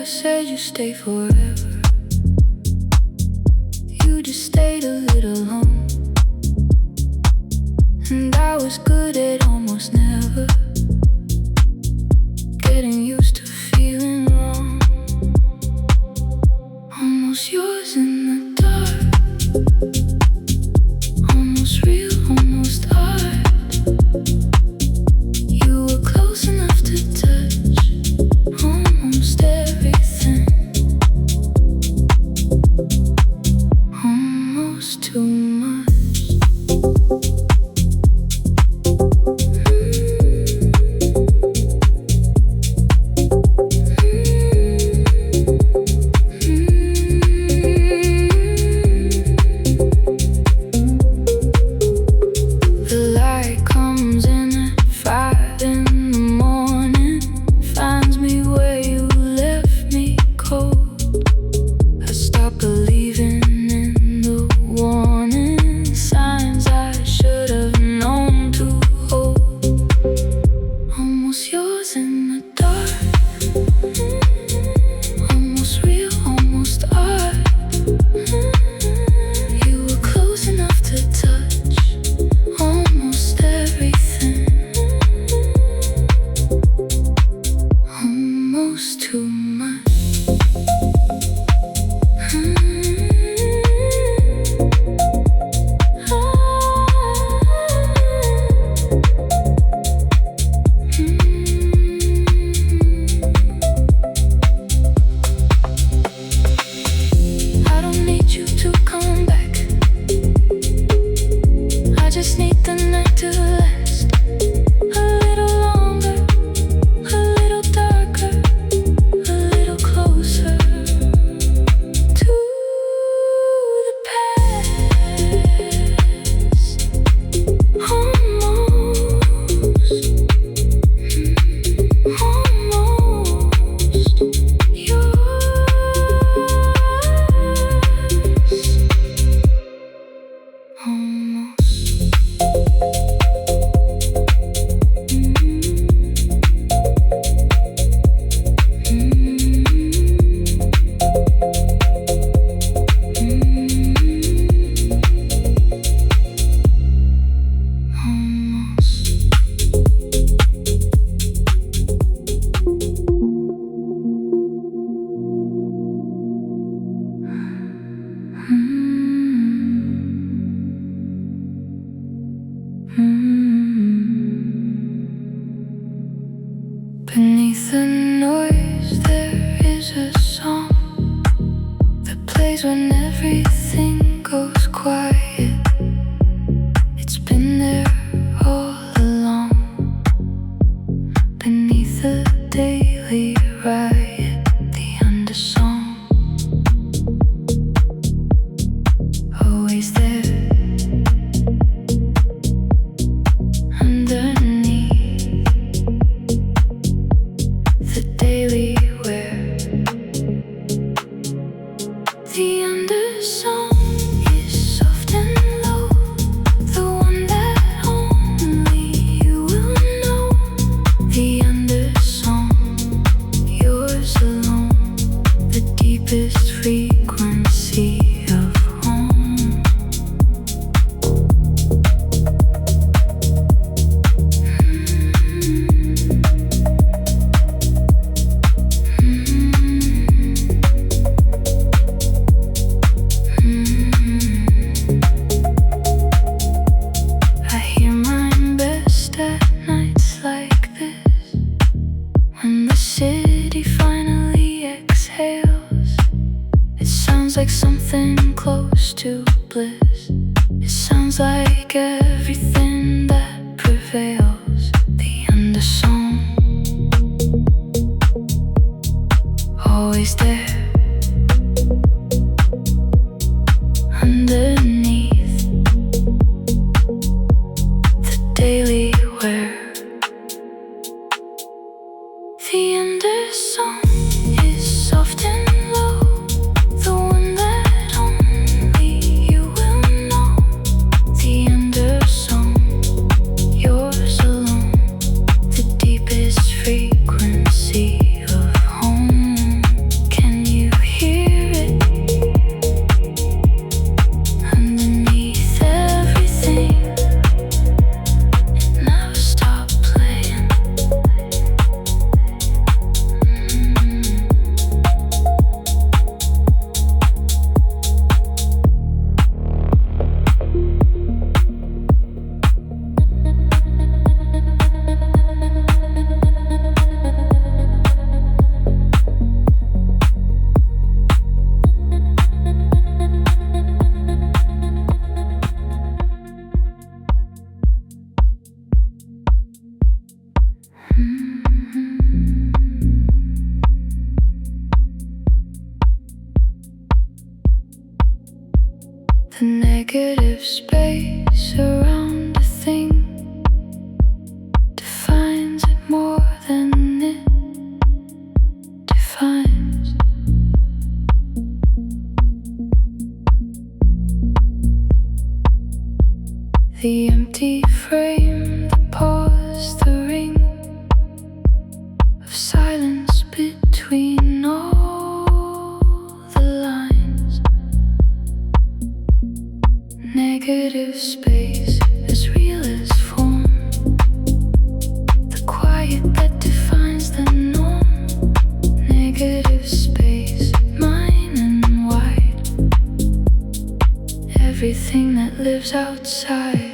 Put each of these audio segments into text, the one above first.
never said you stay forever. You just stayed a little long, and I was good at almost never getting used to feeling wrong. Almost yours in the dark, almost real, almost art. You were close enough to touch almost everything, almost too much. Beneath the noise there is a song that plays when everything goes quiet. It's been there all along, beneath the daily riot, the undersong, always there, underneath the daily wear. The undersong is soft and low, the one that only you will know. The undersong, yours alone, the deepest frequency of home. I hear mine best at nights like this, when the city finally exhales. It sounds like something close to bliss. It sounds like everything that prevails. The undersong, always there, underneath the daily wear. The undersong is soft and low, the one that only you will know. The undersong, yours alone, the deepest frequency of home. Negative space around a thing defines it more than it defines. The empty frame, the pause, the ring of silence between all the lines. Negative space, as real as form. The quiet that defines the norm. Negative space, mine and wide. Everything that lives outside.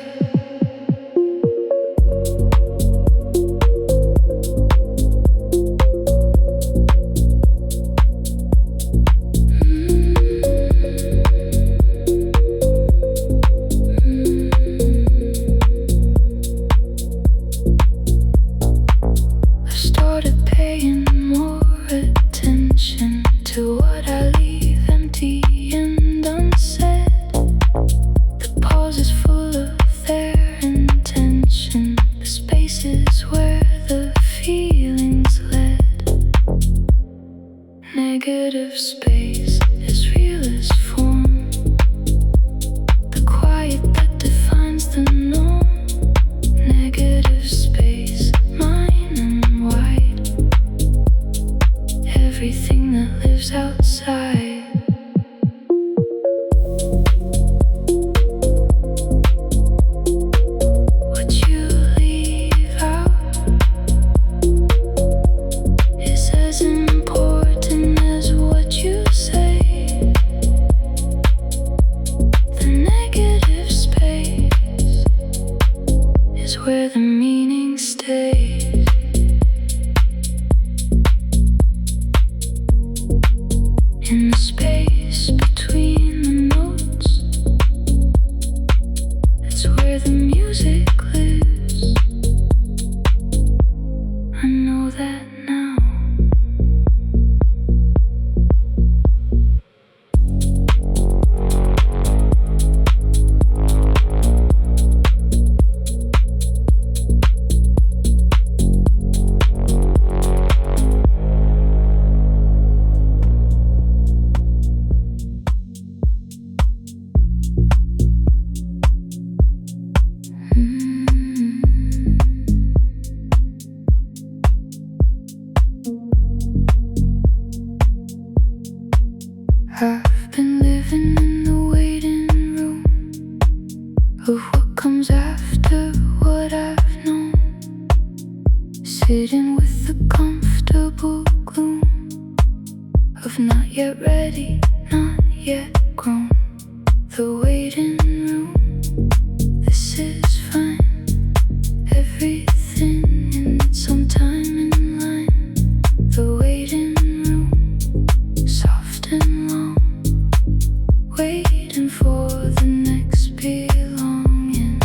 Negative space, as real as form. The quiet that defines the norm. Negative space, mine and wide. Everything that lives outside. Where the meaning stays. In the space between the notes, it's where the music lives. I know that now. I've been living in the waiting room of what comes after what I've known. Sitting with the comfortable gloom of not yet ready, not yet grown. The waiting room, this is fine. Everything in some time in line. The waiting room, soft and long, waiting for the next belonging.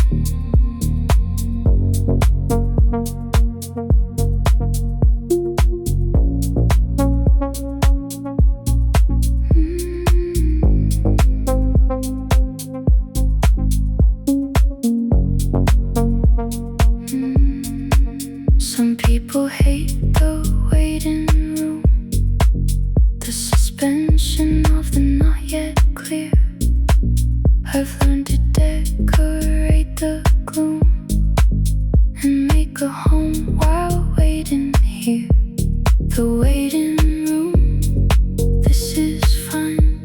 Some people hate the waiting room, the suspension of the not yet clear. I've learned to decorate the gloom and make a home while waiting here. The waiting room, this is fine.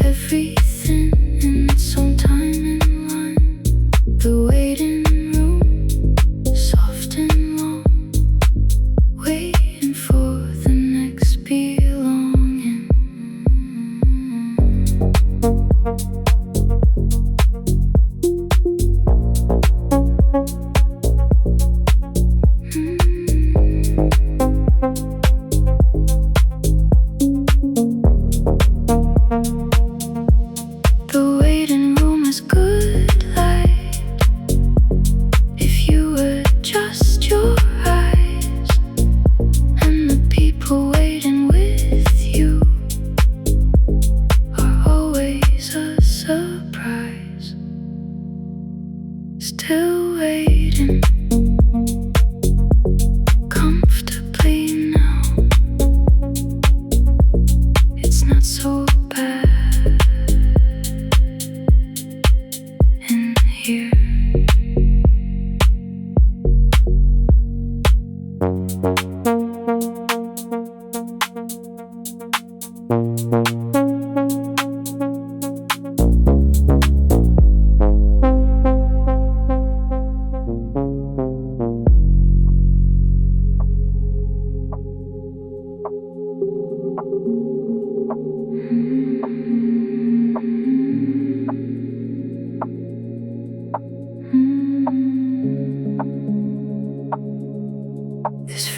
Everything in its own time in line. The waiting room, soft and long, waiting.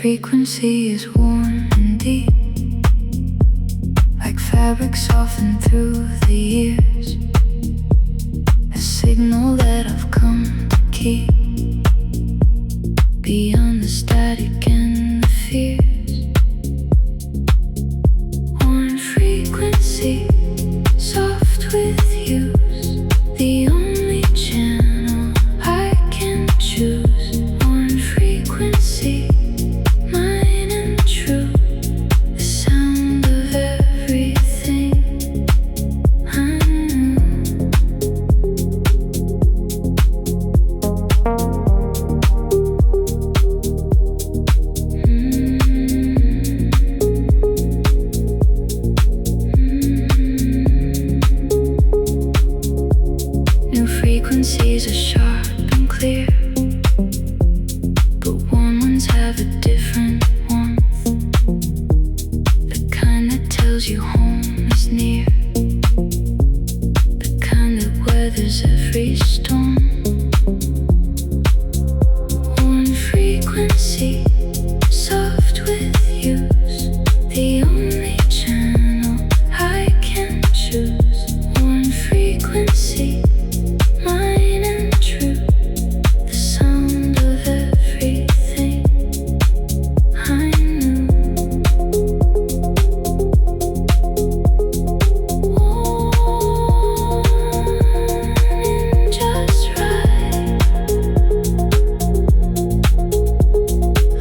frequency is worn and deep, like fabric softened through the years, a signal that I've come to keep, beyond the static and the fears. Worn frequency, soft with use, the only channel I can choose. Worn frequency, mine and true, the sound of everything I knew. New frequencies are sharp and clear, but worn ones have a different warmth, the kind that tells you home is near, the kind that weathers every storm. Worn frequency, soft with use, the only channel I can choose. Worn frequency, mine and true, the sound of everything I knew. Worn in just right,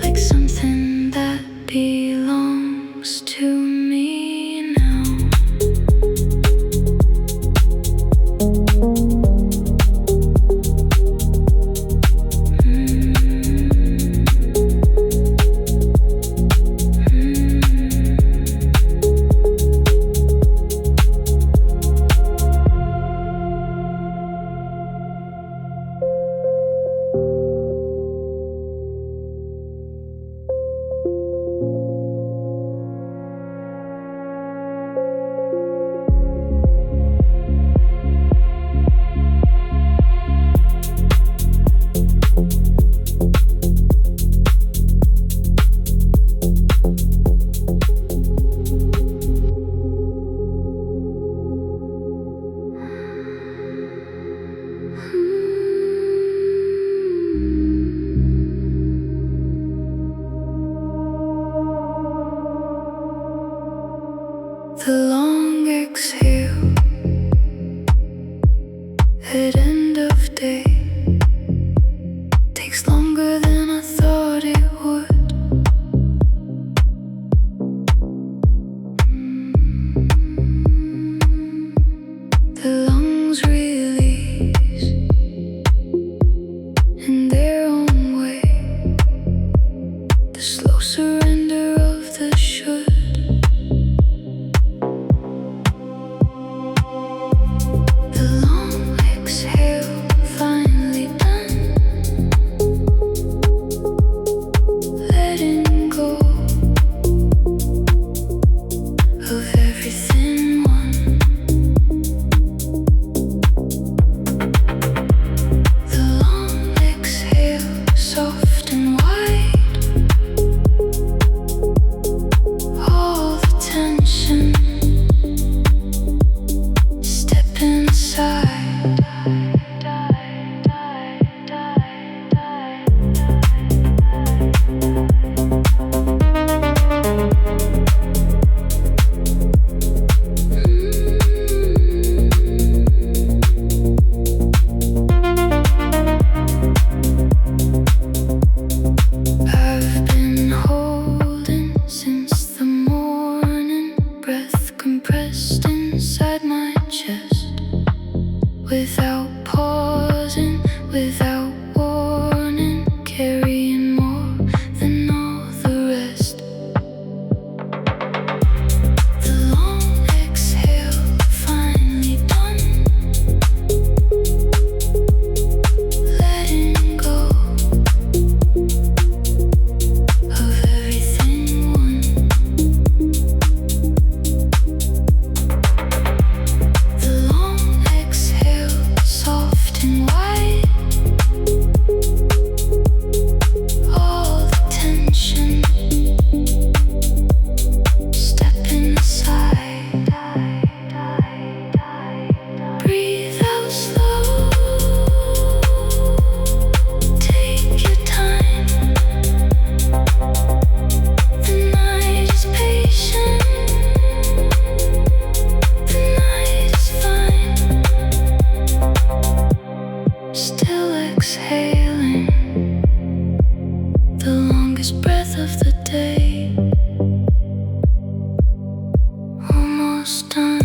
like something that belongs to me now. The long exhale at end of day takes longer than I thought it would. The lungs release in their own way, the slow surrender of the should. The long exhale finally done, letting go of everything one. The long exhale, soft and wide, the day. Almost done.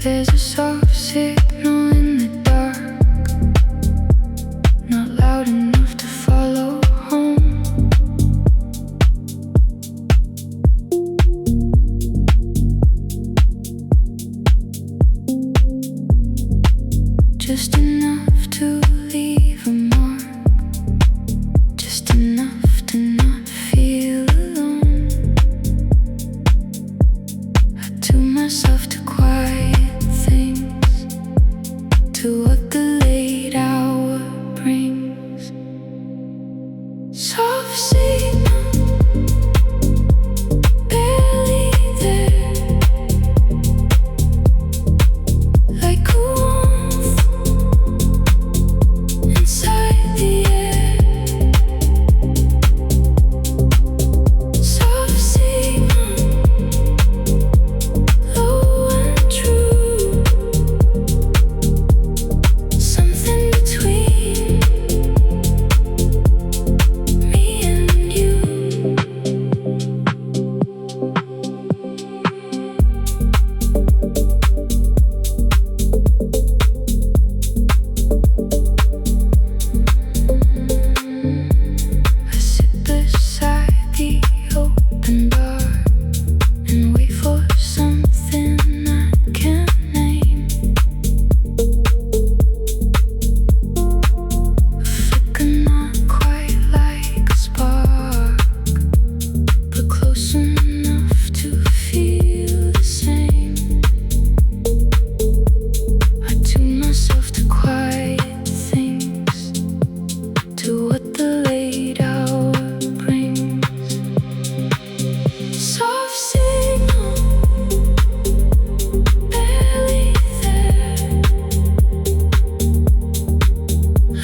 There's a soft signal in the dark, not loud enough to follow home. Just enough to leave a mark, just enough to not feel alone. I do myself to quiet things, to what the late hour brings. Soft signal, barely there, like a warmth inside the air. Soft signal, low and true, something between me and you. I sit beside the open bar and wait for something I can't name. A flicker not quite like a spark, but close enough to feel the same. I tune myself to quiet things, to what the late hour brings. Soft signal, barely there,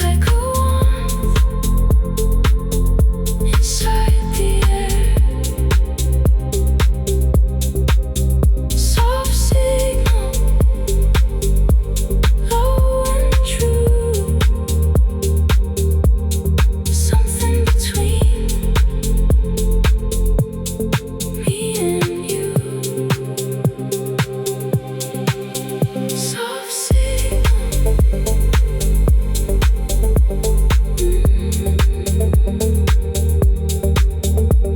like a warmth inside the air. Soft signal, low and true, something between me and you. Soft signal,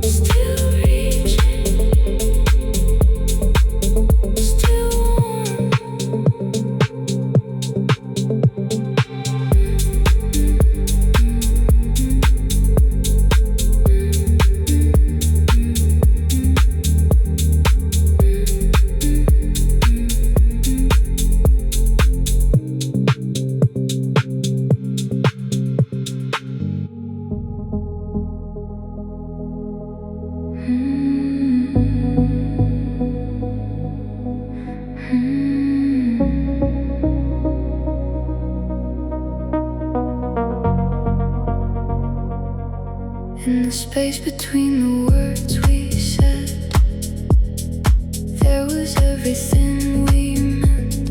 still reaching, still warm. In the space between the words we said, there was everything we meant.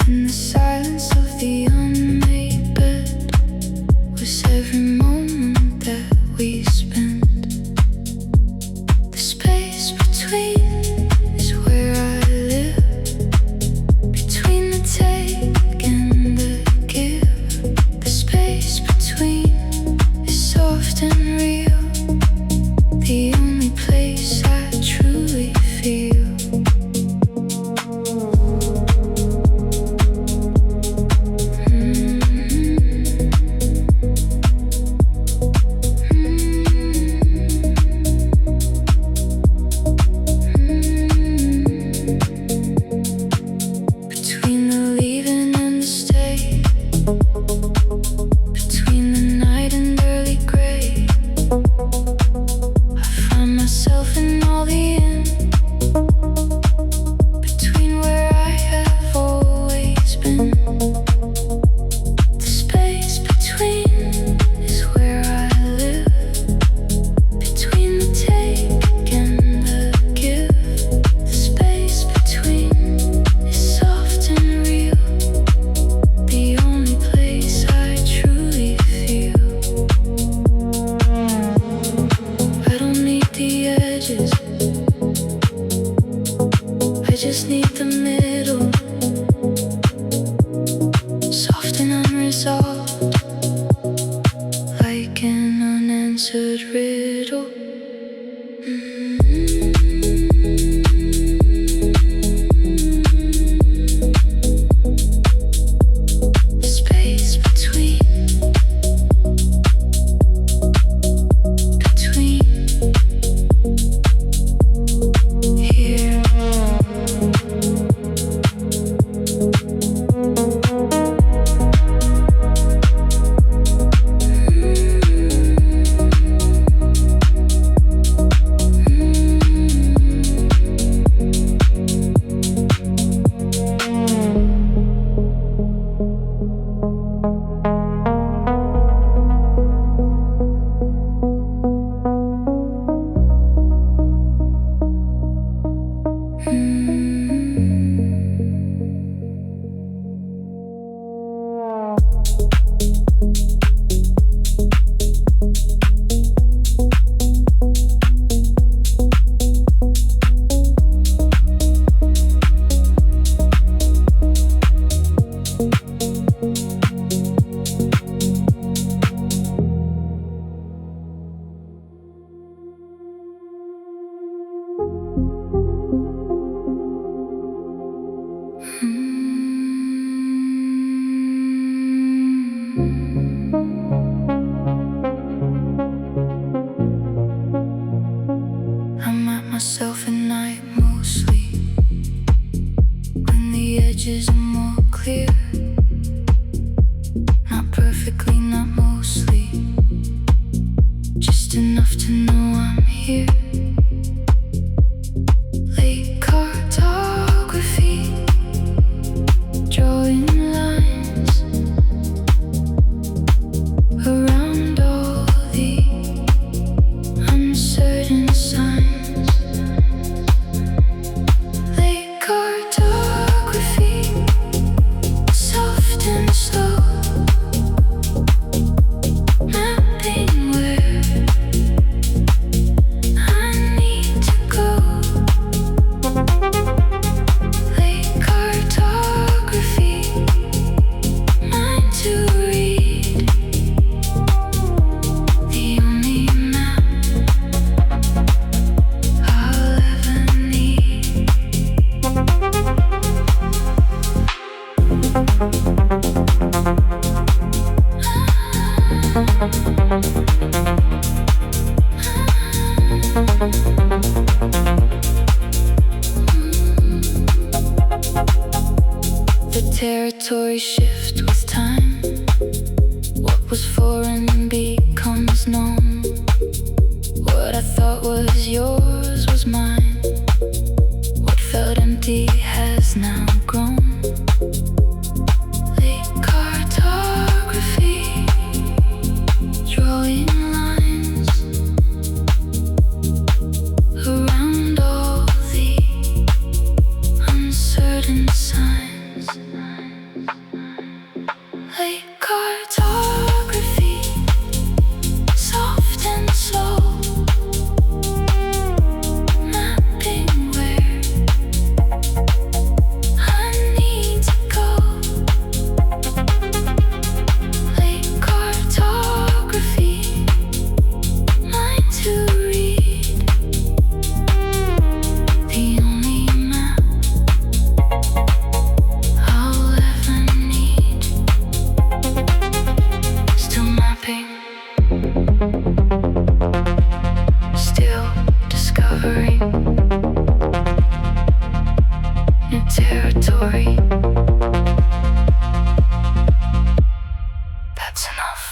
In the silence of the unmade bed was every moment that we spent. The space between is where I live, between the take and the give. The space between is soft and real, the only place I truly feel. territory shift with time. What was foreign becomes known. What I thought was yours was mine. What felt empty has now grown. Late cartography, drawing lines around all the uncertain signs. Late cartography, soft and slow, mapping where I need to go. Late cartography, line to read, the only map I'll ever need. Still mapping, still discovering new territory. That's enough.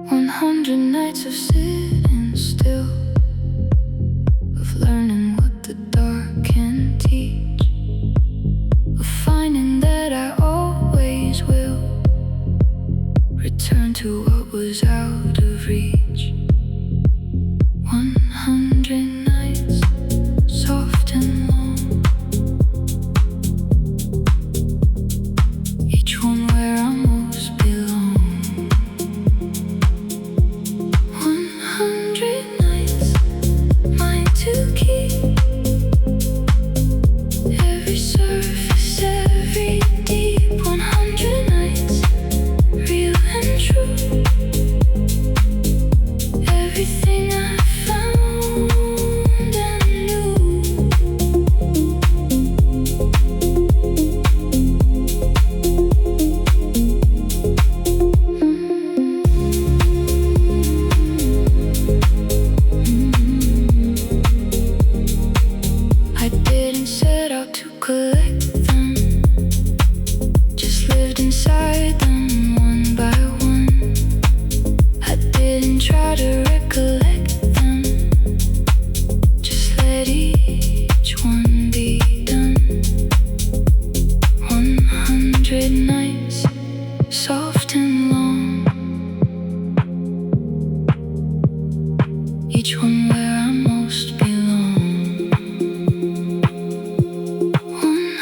100 nights of sitting still, of learning what the dark can teach, of finding that I always will return to what was out of reach. 100 nights, soft and long, each one where I most belong. 100 nights, mine to keep, every surface, every deep. 100 nights, real and true, everything I found and knew. I didn't set out to collect them, just lived inside them one by one. I didn't try to recollect them, just let each one be done. 100 nights, soft and long, each one where I most belong. 100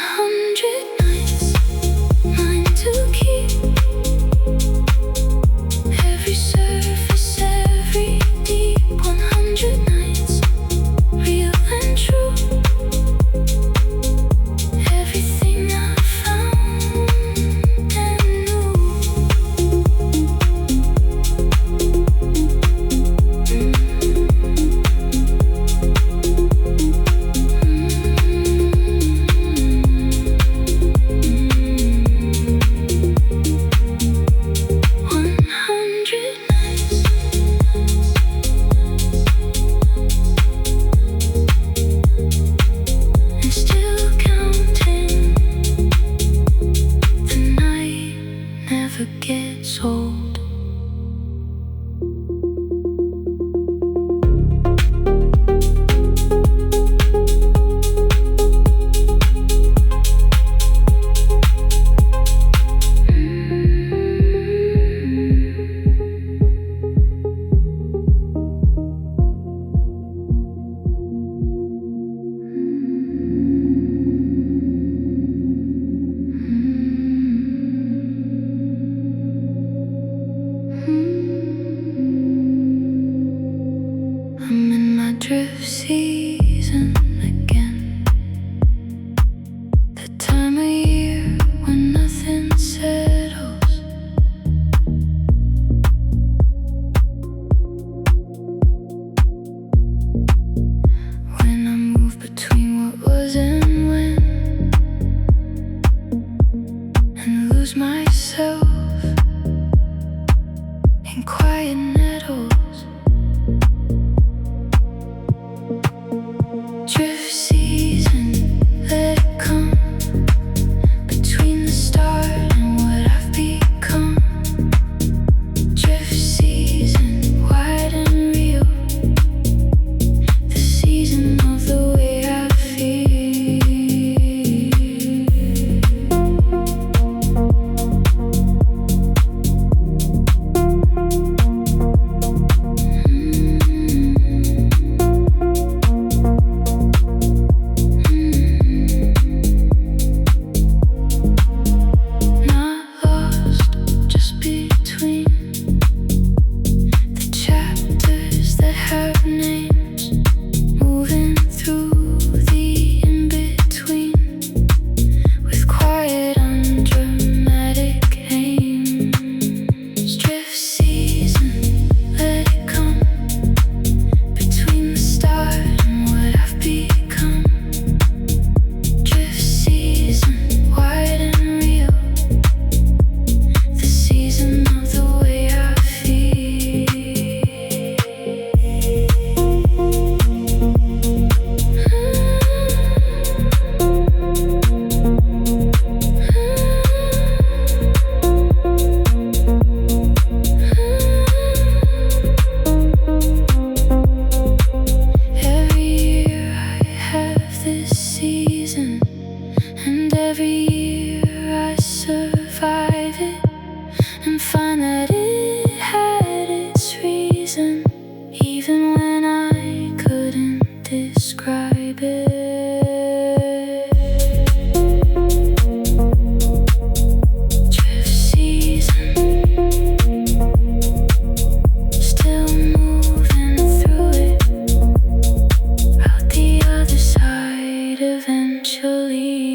eventually.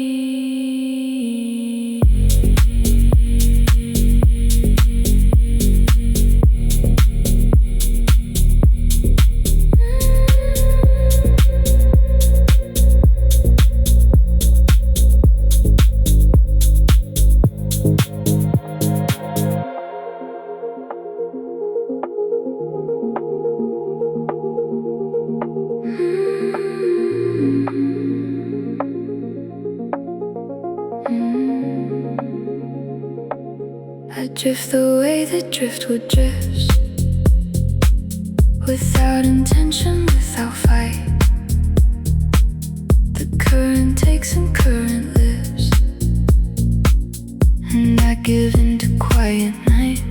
I drift the way that driftwood drifts, without intention, without fight. The current takes and current lives, and I give into quiet night.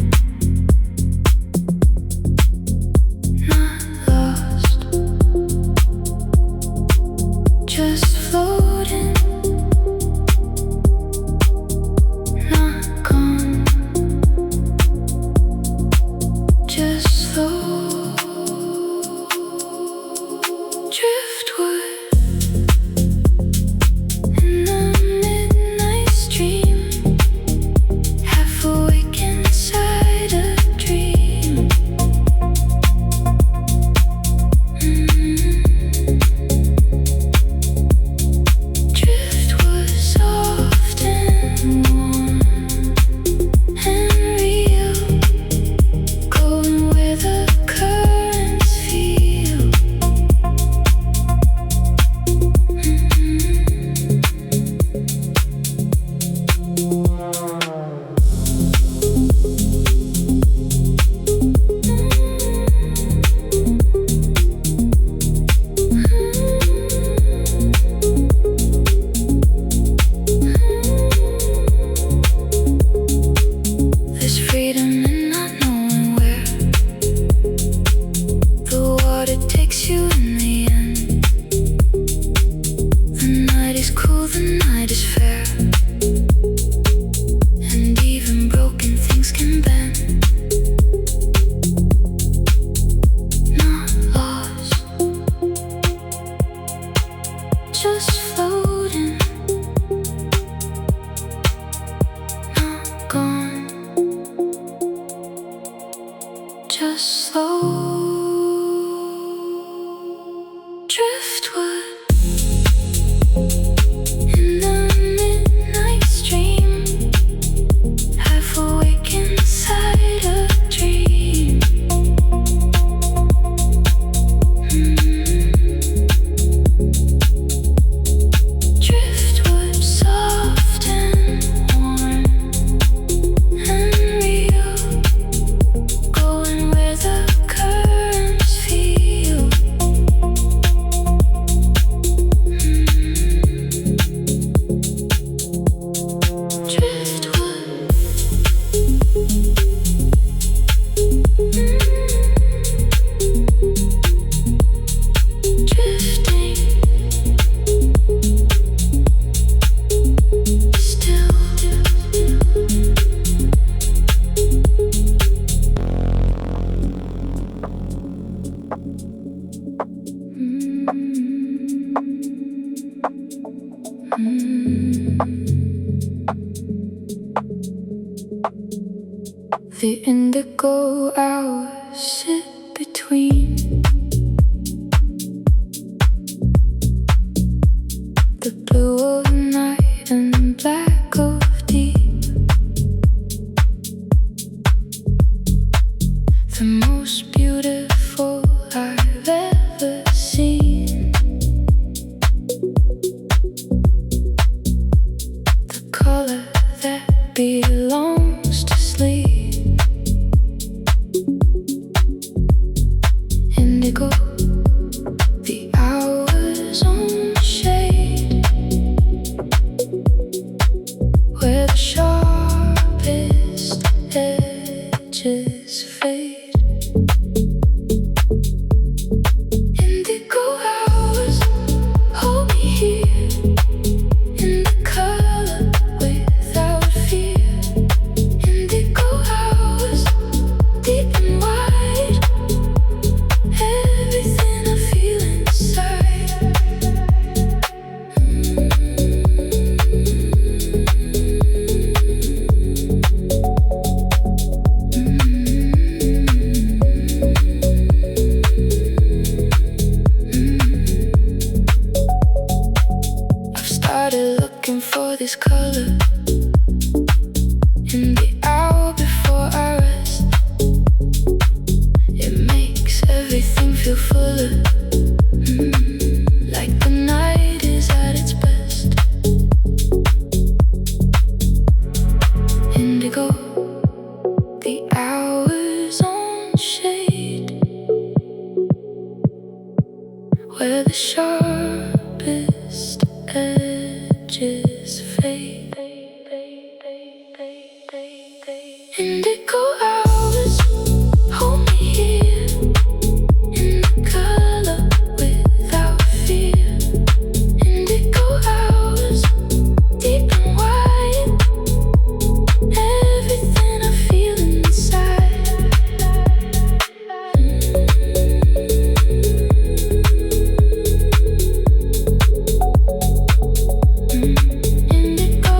Not lost, just floating. Not gone, just slow. Driftwood in the midnight stream, half awake inside a dream. Driftwood soft and warm and real, going where the currents feel. There's freedom in not knowing where the water takes you in the end. The night is cool, the night is fair, and even broken things can bend. Not lost, just floating. Not gone, just slow. Driftwood in the midnight stream, half awake inside a dream. Driftwood soft and warm and real, going where the currents feel. Driftwood. Drifting still. The indigo hours sit between the blue of night and black of deep. The most beautiful I've ever seen. The color that belongs to sleep. Indigo, the hour's own shade, where the sharpest edges fade. Indigo hours, hold me here in the color without fear. started looking for this color in the hour before I rest. It makes everything feel fuller, like the night is at its best. Indigo, the hour's own shade, where the sharpest edges fade. Indigo hours, hold me here in the color without fear. Indigo hours, deep and wide, everything I feel inside. Indigo,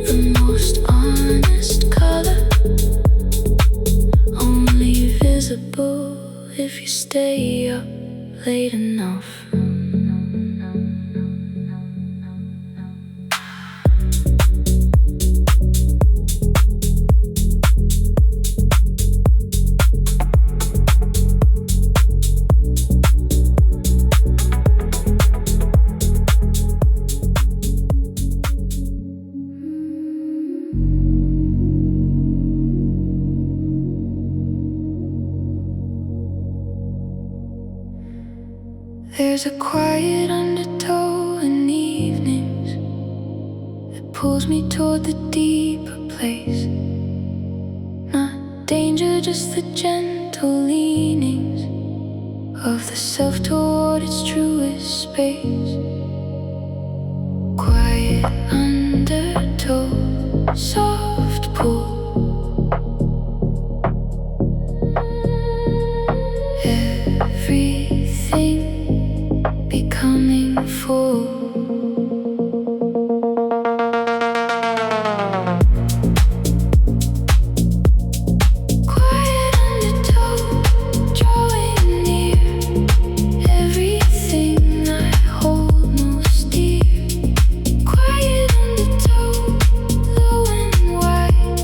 the most honest color, only visible if you stay up late enough. There's a quiet undertow in evenings that pulls me toward the deeper place. Not danger, just the gentle leanings of the self toward its truest space. Quiet undertow, soft pull, everything becoming full. Quiet undertow, drawing near, everything I hold most dear. Quiet undertow, low and wide,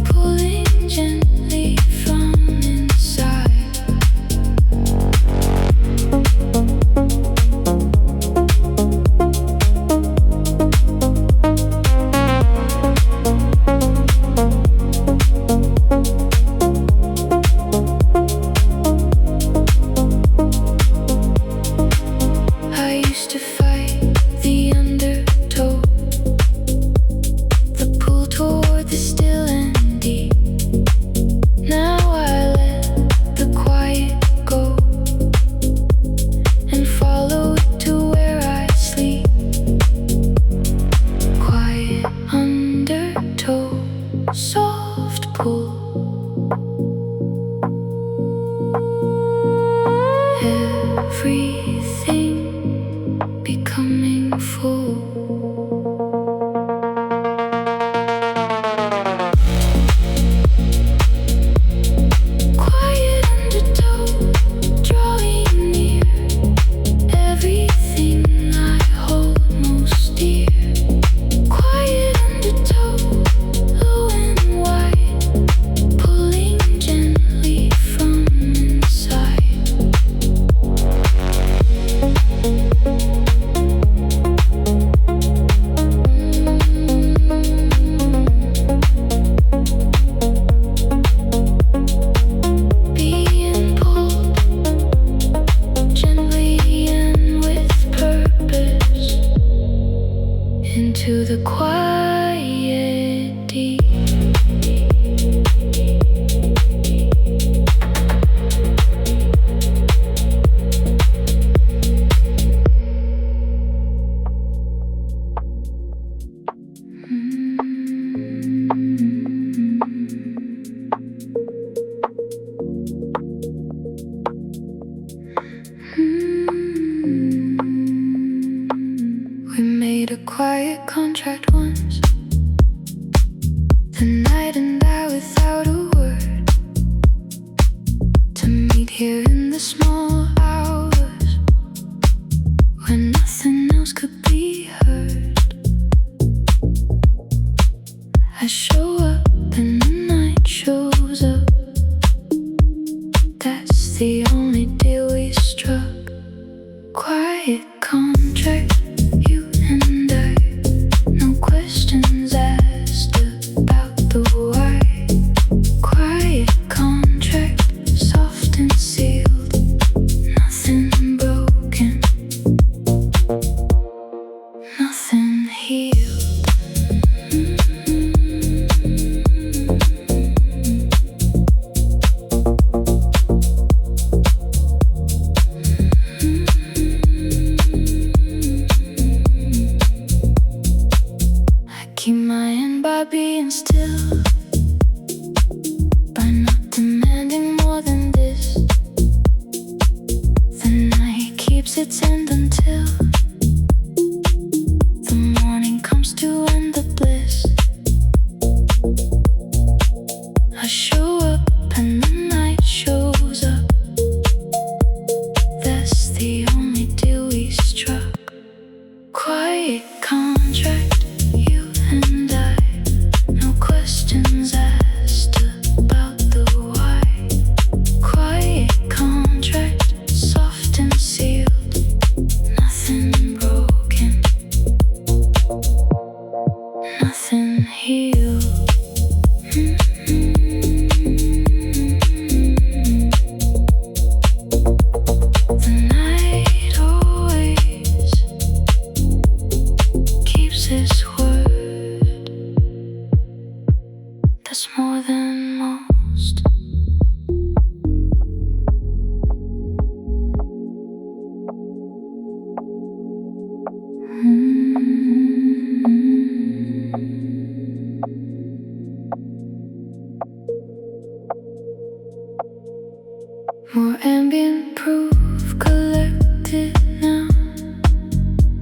pulling gently from inside. I used to fight the undertow, the pull toward the still and deep. Now I let the quiet go and follow it to where I sleep. Quiet undertow, soft pull, everything becoming full. Quiet undertow, drawing near, everything I hold most dear. Quiet undertow, low and wide, pulling gently from inside. Being pulled gently and with purpose into the quiet deep. We made a quiet contract once, the night and I without a word, to meet here in the small hours, reaches its end until the morning comes to end the bliss. I show up and the night shows up. That's the only deal we struck. Quiet contract, you and I. No questions asked about the why. Quiet contract, soft and sealed. Nothing broken, nothing healed. The night always keeps its word. That's more than most. More ambient proof collected now.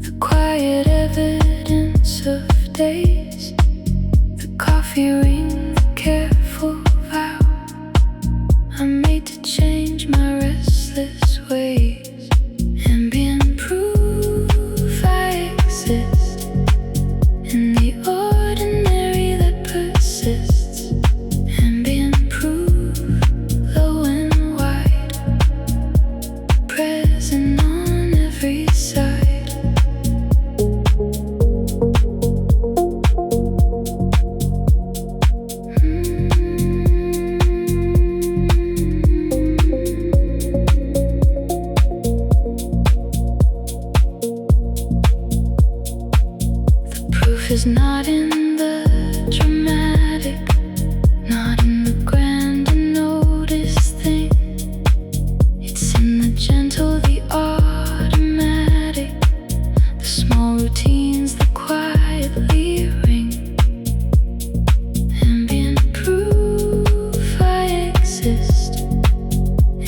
The quiet evidence of days. The coffee ring, the careful vow I made to change my restless ways. Ambient proof I exist in the ordinary that persists. Ambient proof, low and wide, present on every side. The proof is not in the dramatic, not in the grand unnoticed thing. It's in the gentle, the automatic, the small routines that quietly ring. Ambient proof I exist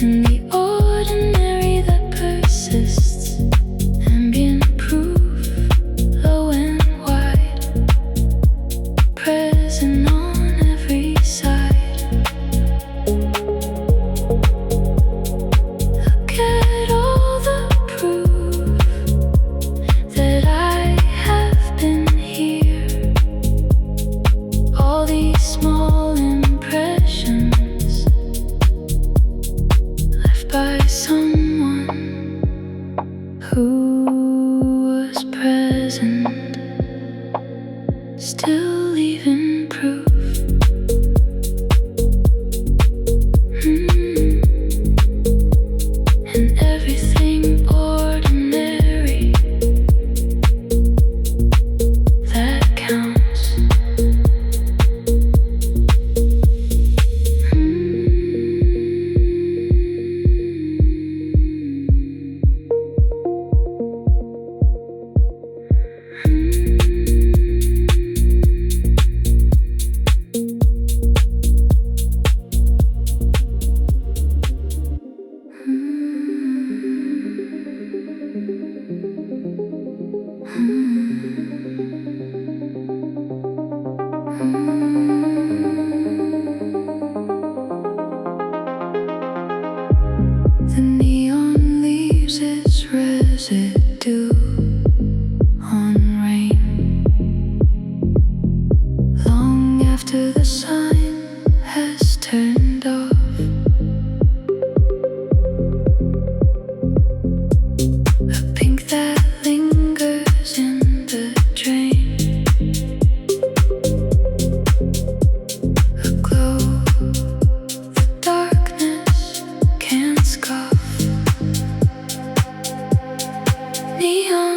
in the ordinary that persists. Ambient proof, low and wide, present on every side. Look at all the proof that I have been here. All these small impressions left by someone who was present, still leaving proof. And everything ordinary that counts. The neon leaves its residue on rain long after the sign has turned off. A pink that lingers in the drain. A glow the darkness can't scoff. Neon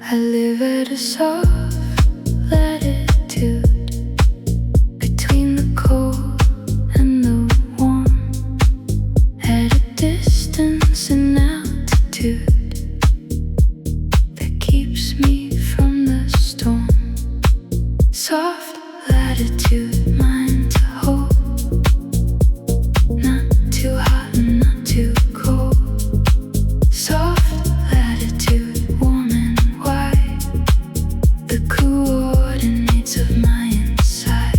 I live at a soft latitude between the cold and the warm, at a distance and altitude that keeps me from the storm. Soft latitude, mine to hold, not too hot and not too cold. Soft latitude, warm and wide, the coordinates of my inside.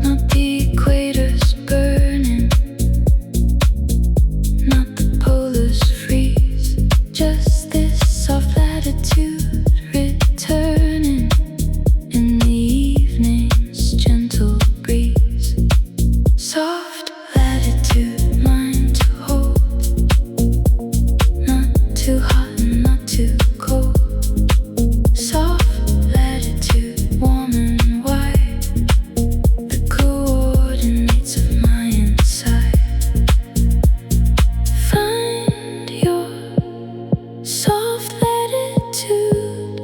Not the equators burning, not the polars freeze, just this soft latitude returning in the evening's gentle breeze. Soft latitude, mine to hold, not too hot and not too cold. Soft latitude, warm and wide, the coordinates of my inside. Find your soft latitude,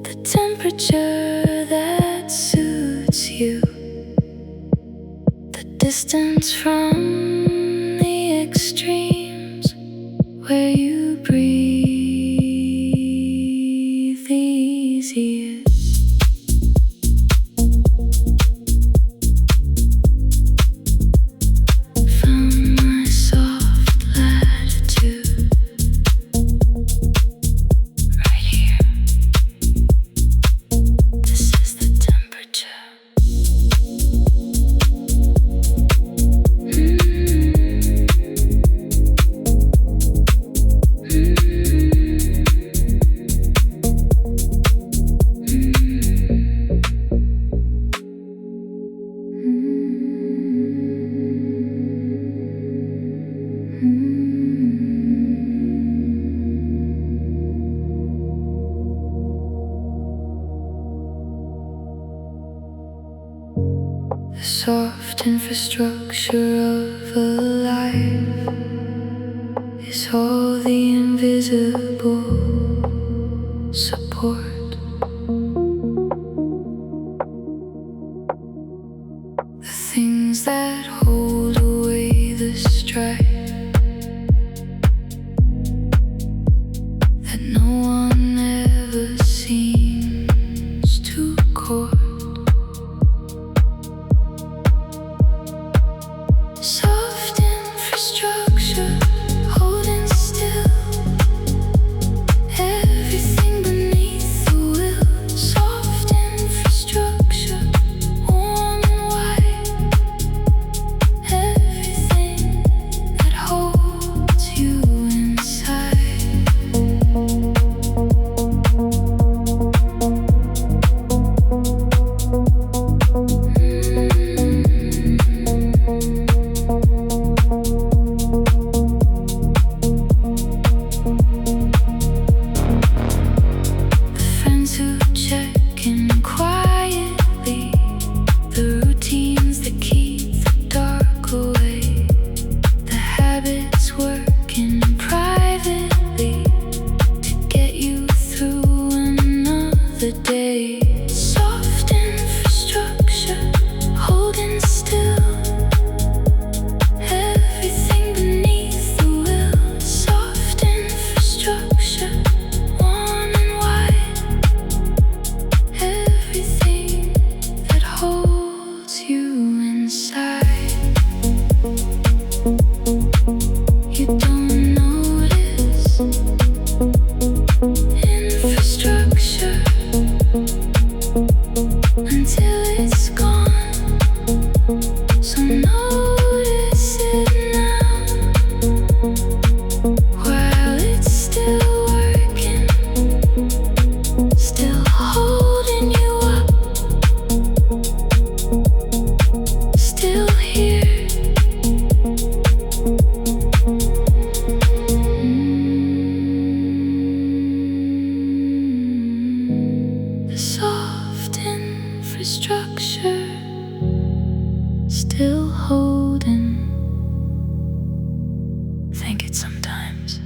the temperature that suits you, the distance from the extremes where you breathe the easiest. Found my soft latitude right here. This is the temperature. The soft infrastructure of a life is all the invisible support. The things that hold away the strife that no one ever seems to court. Soft infrastructure holding still, everything beneath the will. Soft infrastructure, warm and wide, holding. Think it sometimes.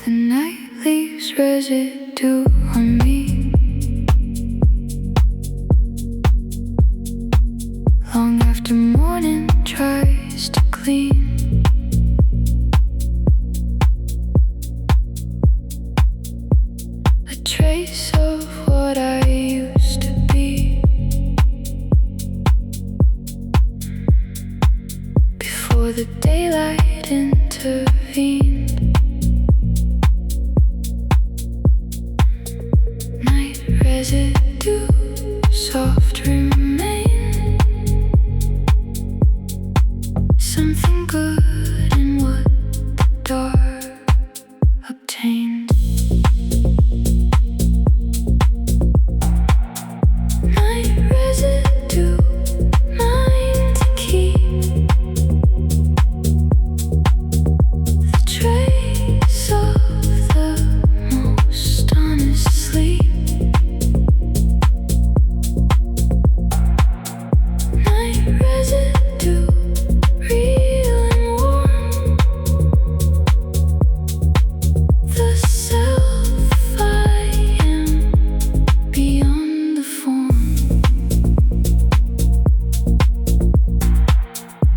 The night leaves residue on me. Long after morning tries to clean. A trace of what I used to be. Before the daylight intervened. Residue, soft remain. Something good in what the dark obtained. Night residue, mine to keep. The trace of the most honest sleep. Residue, real and warm. The self I am beyond the form.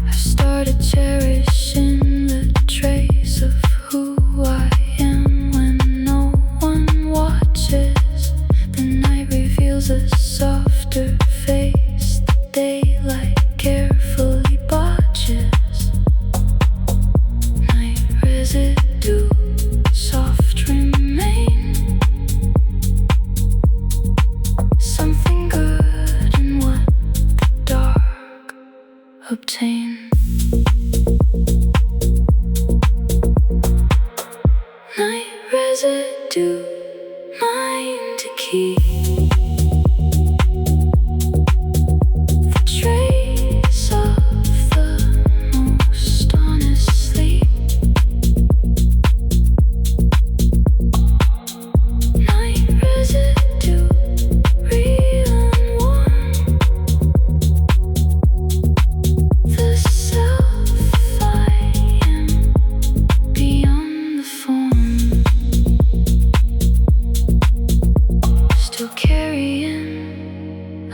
I started cherishing the trace of who I am when no one watches. The night reveals a softer face. The daylight carefully botches. Night residue, soft remain. Something good in what the dark obtain. Night residue, mine to keep.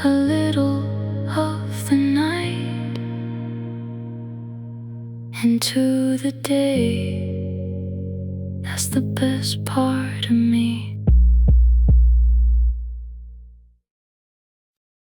A little of the night into the day. That's the best part of me.